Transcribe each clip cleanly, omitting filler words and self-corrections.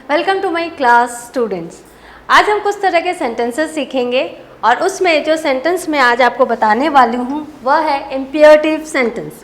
Welcome to my class students. आज हम कुछ तरह के सेंटेंसेस सीखेंगे और उसमें जो सेंटेंस मैं आज आपको बताने वाली हूँ वह है इम्पेरेटिव सेंटेंस।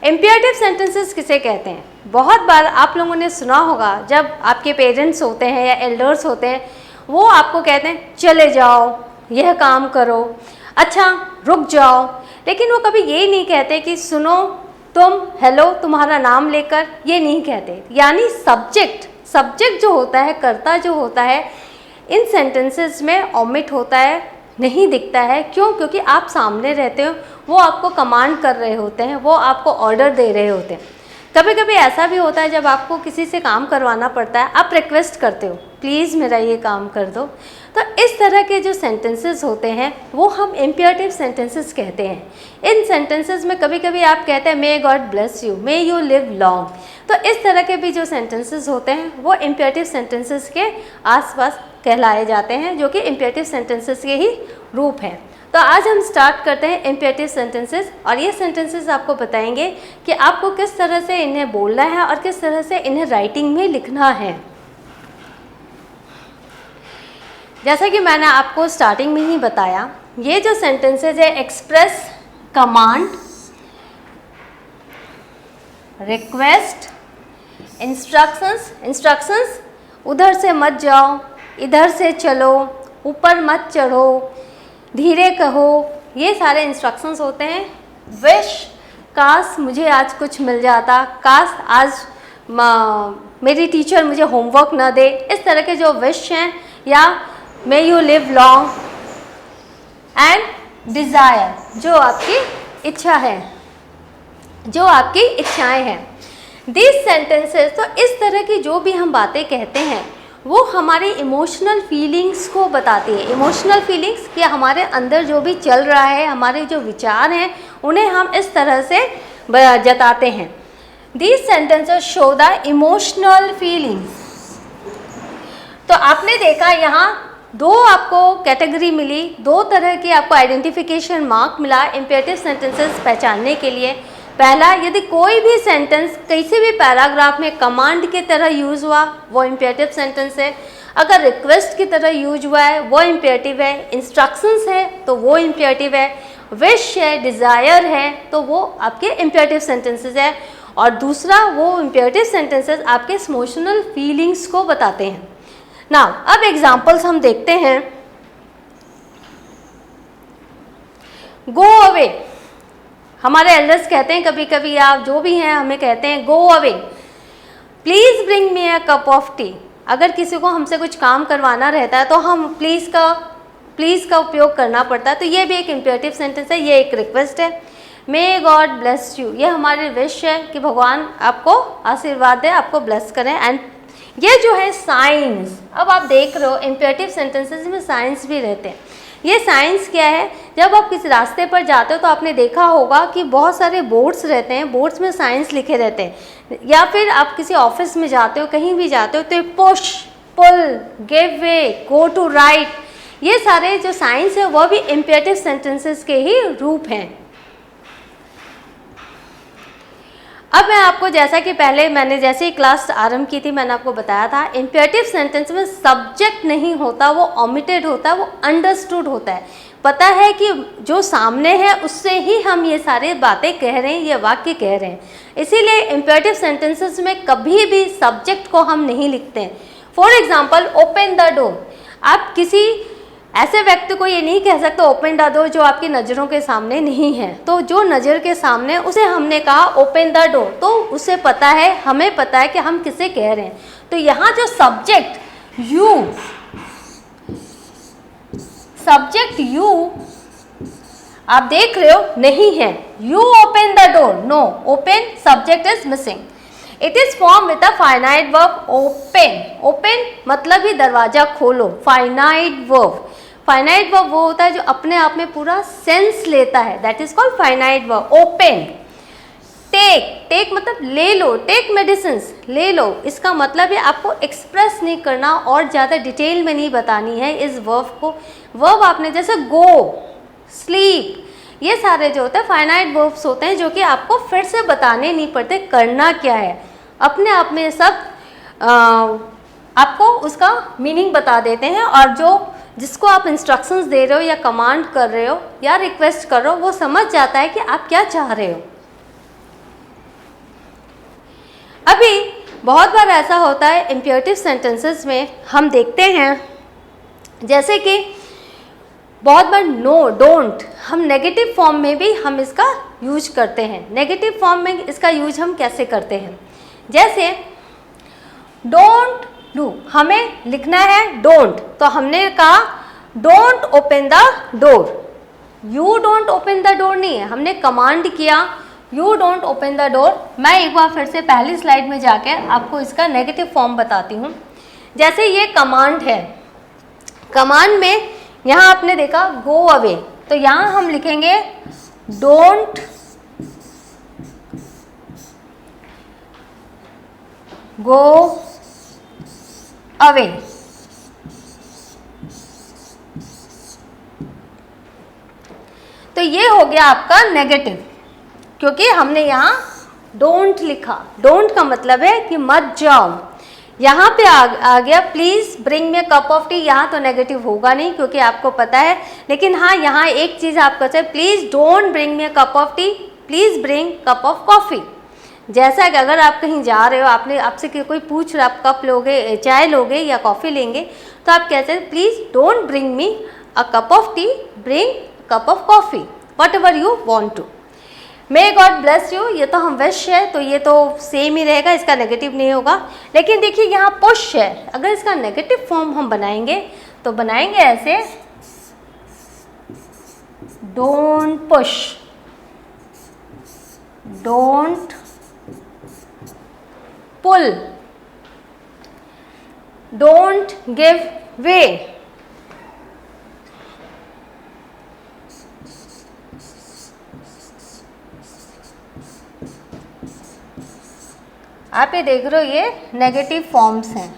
इम्पेरेटिव सेंटेंसेस किसे कहते हैं? बहुत बार आप लोगों ने सुना होगा, जब आपके पेरेंट्स होते हैं या एल्डर्स होते हैं वो आपको कहते हैं चले जाओ, यह काम करो, अच्छा रुक जाओ, लेकिन वो कभी ये नहीं कहते कि सुनो तुम, हेलो तुम्हारा नाम लेकर, ये नहीं कहते। यानी सब्जेक्ट जो होता है, कर्ता जो होता है, इन सेंटेंसेस में ओमिट होता है, नहीं दिखता है। क्यों? क्योंकि आप सामने रहते हो, वो आपको कमांड कर रहे होते हैं, वो आपको ऑर्डर दे रहे होते हैं। कभी कभी ऐसा भी होता है जब आपको किसी से काम करवाना पड़ता है, आप रिक्वेस्ट करते हो प्लीज़ मेरा ये काम कर दो। तो इस तरह के जो सेंटेंसेस होते हैं वो हम इम्पेरेटिव सेंटेंसेस कहते हैं। इन सेंटेंसेस में कभी कभी आप कहते हैं मे God bless you, may you live long. तो इस तरह के भी जो सेंटेंसेस होते हैं वो इम्पेरेटिव सेंटेंसेस के आसपास कहलाए जाते हैं, जो कि इम्पेरेटिव सेंटेंसेस के ही रूप हैं। तो आज हम स्टार्ट करते हैं इम्पेरेटिव सेंटेंसेस, और ये सेंटेंसेस आपको बताएंगे कि आपको किस तरह से इन्हें बोलना है और किस तरह से इन्हें राइटिंग में लिखना है। जैसा कि मैंने आपको स्टार्टिंग में ही बताया, ये जो सेंटेंसेस है एक्सप्रेस, कमांड, रिक्वेस्ट, इंस्ट्रक्शंस, उधर से मत जाओ, इधर से चलो, ऊपर मत चढ़ो, धीरे कहो, ये सारे इंस्ट्रक्शंस होते हैं। विश, काश मुझे आज कुछ मिल जाता, काश आज मेरी टीचर मुझे होमवर्क ना दे, इस तरह के जो विश हैं, या may you live long, and desire, जो आपकी इच्छा है, जो आपकी इच्छाएं हैं। दिस सेंटेंसेस, तो इस तरह की जो भी हम बातें कहते हैं वो हमारी इमोशनल फीलिंग्स को बताती है। इमोशनल फीलिंग्स कि हमारे अंदर जो भी चल रहा है, हमारे जो विचार हैं, उन्हें हम इस तरह से जताते हैं। These sentences show the emotional feelings। तो आपने देखा यहाँ दो आपको कैटेगरी मिली, दो तरह की आपको आइडेंटिफिकेशन मार्क मिला इम्पेरेटिव सेंटेंसेस पहचानने के लिए। पहला, यदि कोई भी सेंटेंस किसी भी पैराग्राफ में कमांड की तरह यूज़ हुआ वो इम्पेरेटिव सेंटेंस है, अगर रिक्वेस्ट की तरह यूज हुआ है वो इम्पेरेटिव है, इंस्ट्रक्शंस है तो वो इम्पेरेटिव है, विश है, डिज़ायर है तो वो आपके इम्पेरेटिव सेंटेंसेस है। और दूसरा, वो इम्पेरेटिव सेंटेंसेस आपके इमोशनल फीलिंग्स को बताते हैं। नाउ अब एग्जांपल्स हम देखते हैं। गो अवे, हमारे एल्डर्स कहते हैं, कभी कभी आप जो भी हैं हमें कहते हैं go away, please bring me a cup of T. अगर किसी को हमसे कुछ काम करवाना रहता है तो हम प्लीज़ का उपयोग करना पड़ता है। तो ये भी एक इम्पेरेटिव सेंटेंस है, ये एक रिक्वेस्ट है। मे गॉड ब्लेस यू, ये हमारी विश है कि भगवान आपको आशीर्वाद दे, आपको ब्लेस करें। एंड ये जो है साइंस, अब आप देख रहे हो इम्पेरेटिव सेंटेंसेस में साइंस भी रहते हैं। ये साइंस क्या है? जब आप किसी रास्ते पर जाते हो तो आपने देखा होगा कि बहुत सारे बोर्ड्स रहते हैं, बोर्ड्स में साइंस लिखे रहते हैं। या फिर आप किसी ऑफिस में जाते हो, कहीं भी जाते हो तो push, pull, give way, go to right, ये सारे जो साइंस है वह भी इम्पेरेटिव सेंटेंसेस के ही रूप हैं। अब मैं आपको, जैसा कि पहले मैंने जैसे ही क्लास आरंभ की थी मैंने आपको बताया था, इम्पेरेटिव सेंटेंस में सब्जेक्ट नहीं होता, वो ओमिटेड होता है, वो अंडरस्टूड होता है। पता है कि जो सामने है उससे ही हम ये सारे बातें कह रहे हैं, ये वाक्य कह रहे हैं। इसीलिए इम्पेरेटिव सेंटेंसेस में कभी भी सब्जेक्ट को हम नहीं लिखते हैं। For example, open the door, आप किसी ऐसे व्यक्ति को ये नहीं कह सकते ओपन द डोर जो आपकी नज़रों के सामने नहीं है। तो जो नज़र के सामने, उसे हमने कहा ओपन द डोर, तो उसे पता है, हमें पता है कि हम किसे कह रहे हैं। तो यहाँ जो सब्जेक्ट यू आप देख रहे हो नहीं है। You open the door, no, open subject is missing. It is form with a finite verb open. Open मतलब ही दरवाजा खोलो, फाइनाइट वर्ब। फाइनाइट वर्ब वो होता है जो अपने आप में पूरा सेंस लेता है, that is called finite verb. Open. Take मतलब ले लो, टेक मेडिसिन्स, ले लो, इसका मतलब है आपको एक्सप्रेस नहीं करना और ज़्यादा डिटेल में नहीं बतानी है इस वर्ब को। वर्ब आपने जैसे गो, स्लीप, ये सारे जो होते हैं फाइनाइट वर्ब्स होते हैं जो कि आपको फिर से बताने नहीं पड़ते करना क्या है, अपने आप में सब आपको उसका मीनिंग बता देते हैं, और जो जिसको आप इंस्ट्रक्शंस दे रहे हो या कमांड कर रहे हो या रिक्वेस्ट कर रहे हो वो समझ जाता है कि आप क्या चाह रहे हो। अभी बहुत बार ऐसा होता है इम्पेरेटिव सेंटेंसेस में, हम देखते हैं जैसे कि बहुत बार नो, डोंट, हम नेगेटिव फॉर्म में भी हम इसका यूज करते हैं। नेगेटिव फॉर्म में इसका यूज हम कैसे करते हैं, जैसे डोंट डू, हमें लिखना है डोंट, तो हमने कहा don't open the door. You don't open the door नहीं है, हमने कमांड किया you don't open the door. मैं एक बार फिर से पहली स्लाइड में जाके आपको इसका नेगेटिव फॉर्म बताती हूँ। जैसे ये कमांड है, कमांड में यहाँ आपने देखा गो अवे, तो यहाँ हम लिखेंगे डोंट गो अवे। तो ये हो गया आपका नेगेटिव, क्योंकि हमने यहाँ डोंट लिखा। डोंट का मतलब है कि मत जाओ। यहाँ पे आ गया please bring me cup of T, यहाँ तो नेगेटिव होगा नहीं क्योंकि आपको पता है, लेकिन हाँ यहाँ एक चीज़ आपको चाहिए, please don't bring me cup of T, please bring cup of coffee. जैसा कि अगर आप कहीं जा रहे हो, आपने आपसे कोई पूछ रहा आप कप लोगे, चाय लोगे या कॉफ़ी लेंगे, तो आप कहते हैं please don't bring me a cup of tea, bring cup of coffee, whatever you want to. May God bless you, ये तो हम विश है तो ये तो सेम ही रहेगा, इसका नेगेटिव नहीं होगा। लेकिन देखिए यहाँ पुश है, अगर इसका नेगेटिव फॉर्म हम बनाएंगे तो बनाएंगे ऐसे don't push, don't pull, don't give way. आप ये देख रहे हो ये नेगेटिव फॉर्म्स हैं।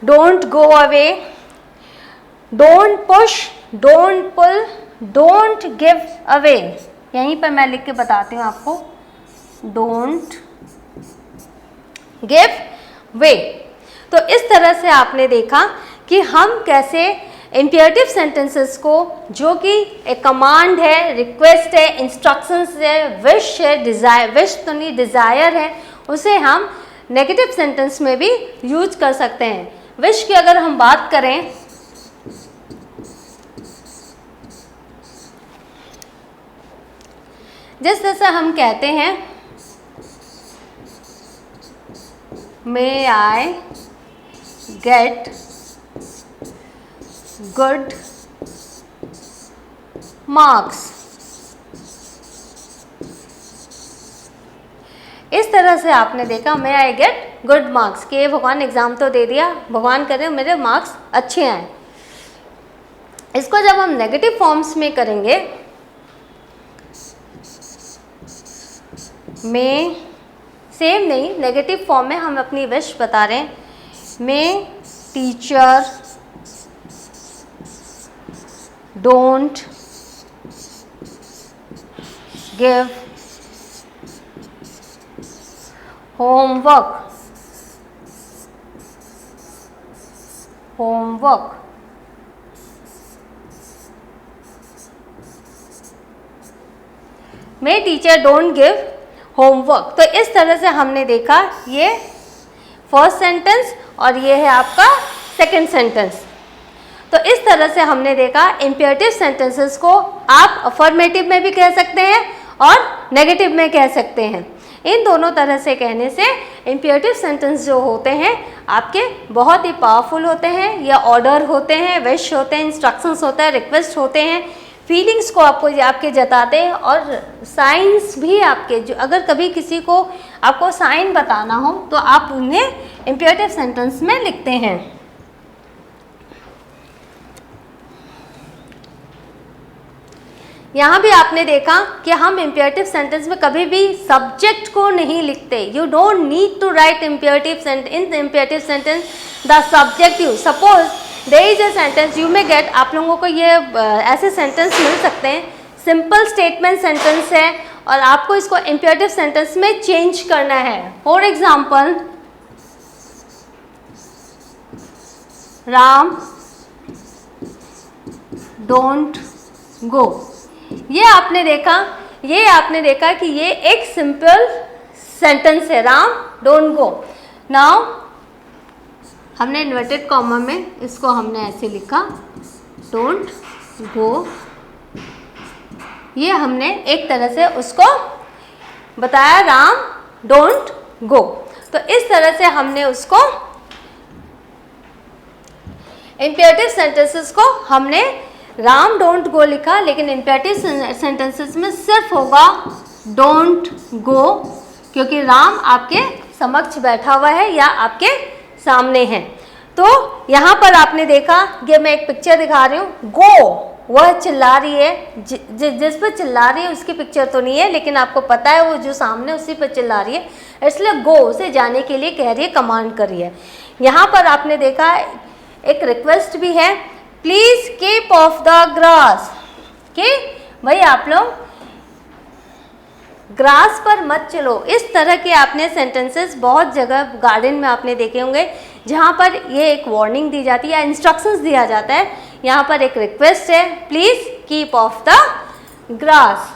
Don't go away, don't push, don't pull, don't give away. यहीं पर मैं लिख के बताती हूँ आपको, डोंट गिव वे। तो इस तरह से आपने देखा कि हम कैसे इम्पेरेटिव सेंटेंसेस को, जो कि एक कमांड है, रिक्वेस्ट है, इंस्ट्रक्शंस है, विश है, डिज़ायर, विश तो नहीं डिज़ायर है, उसे हम नेगेटिव सेंटेंस में भी यूज कर सकते हैं। विश की अगर हम बात करें, जिस तरह से हम कहते हैं मे आई गेट गुड मार्क्स, इस तरह से आपने देखा मे आई गेट गुड मार्क्स कि भगवान एग्ज़ाम तो दे दिया, भगवान करे मेरे मार्क्स अच्छे आए। इसको जब हम नेगेटिव फॉर्म्स में करेंगे, मे सेम नहीं, नेगेटिव फॉर्म में हम अपनी विश बता रहे हैं, may teacher don't give homework, homework. May teacher don't give homework. तो इस तरह से हमने देखा ये फर्स्ट सेंटेंस और ये है आपका सेकंड सेंटेंस। तो इस तरह से हमने देखा इम्पेरेटिव सेंटेंसेस को आप अफर्मेटिव में भी कह सकते हैं और नेगेटिव में कह सकते हैं। इन दोनों तरह से कहने से इम्पेरेटिव सेंटेंस जो होते हैं आपके बहुत ही पावरफुल होते हैं, या ऑर्डर होते हैं, विश होते हैं, इंस्ट्रक्शंस होता है, रिक्वेस्ट होते हैं, फीलिंग्स को आपके जताते हैं, और साइंस भी आपके, जो अगर कभी किसी को आपको साइन बताना हो तो आप उन्हें इम्पेरेटिव सेंटेंस में लिखते हैं। यहाँ भी आपने देखा कि हम इम्पेरेटिव सेंटेंस में कभी भी सब्जेक्ट को नहीं लिखते। You don't need to write imperative sentence, in imperative sentence the subjective. Suppose there is a sentence you may get, आप लोगों को ये ऐसे सेंटेंस मिल सकते हैं, सिंपल स्टेटमेंट सेंटेंस है और आपको इसको इम्पेरेटिव सेंटेंस में चेंज करना है। For example, Ram don't go. ये आपने देखा कि ये एक सिंपल सेंटेंस है, राम डोंट गो। नाउ हमने इन्वर्टेड कॉमा में इसको हमने ऐसे लिखा, डोंट गो। ये हमने एक तरह से उसको बताया, राम डोंट गो। तो इस तरह से हमने उसको इम्पेरेटिव सेंटेंसेस को हमने राम डोंट गो लिखा, लेकिन इम्पेरेटिव सेंटेंसेस में सिर्फ होगा डोंट गो, क्योंकि राम आपके समक्ष बैठा हुआ है या आपके सामने है। तो यहाँ पर आपने देखा, ये मैं एक पिक्चर दिखा रही हूँ, गो वह चिल्ला रही है, जिस पर चिल्ला रही है उसकी पिक्चर तो नहीं है, लेकिन आपको पता है वो जो सामने उसी पर चिल्ला रही है, इसलिए गो उसे जाने के लिए कह रही है, कमांड कर रही है। यहाँ पर आपने देखा एक रिक्वेस्ट भी है, please keep of the grass, कि भाई आप लोग ग्रास पर मत चलो। इस तरह के आपने सेंटेंसेस बहुत जगह गार्डन में आपने देखे होंगे, जहाँ पर ये एक वार्निंग दी जाती है या इंस्ट्रक्शंस दिया जाता है। यहाँ पर एक रिक्वेस्ट है, please keep of the grass.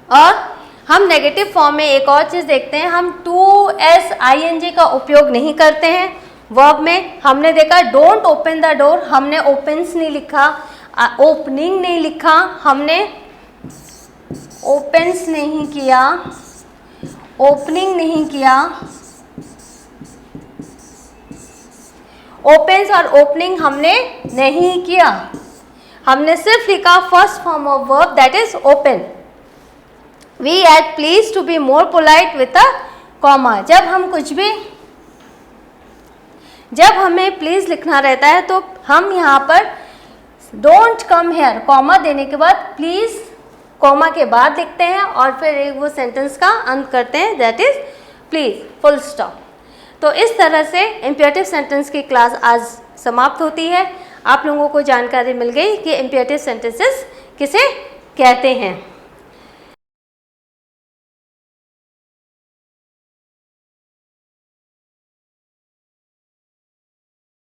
और हम नेगेटिव फॉर्म में एक और चीज़ देखते हैं, हम टू एस आई एन जी का उपयोग नहीं करते हैं वर्ब में। हमने देखा डोंट ओपन द डोर, हमने ओपन्स नहीं लिखा, ओपनिंग नहीं लिखा, हमने ओपन्स नहीं किया, ओपनिंग नहीं किया। ओपन्स और ओपनिंग हमने नहीं किया, हमने सिर्फ लिखा first form of verb that is open. We add please to be more polite with a comma। जब हमें प्लीज लिखना रहता है तो हम यहाँ पर डोंट कम हेयर कॉमा देने के बाद प्लीज कॉमा के बाद लिखते हैं और फिर एक वो सेंटेंस का अंत करते हैं, that is please full stop. तो इस तरह से इम्पेरेटिव सेंटेंस की क्लास आज समाप्त होती है। आप लोगों को जानकारी मिल गई कि इम्पेरेटिव सेंटेंसेस किसे कहते हैं।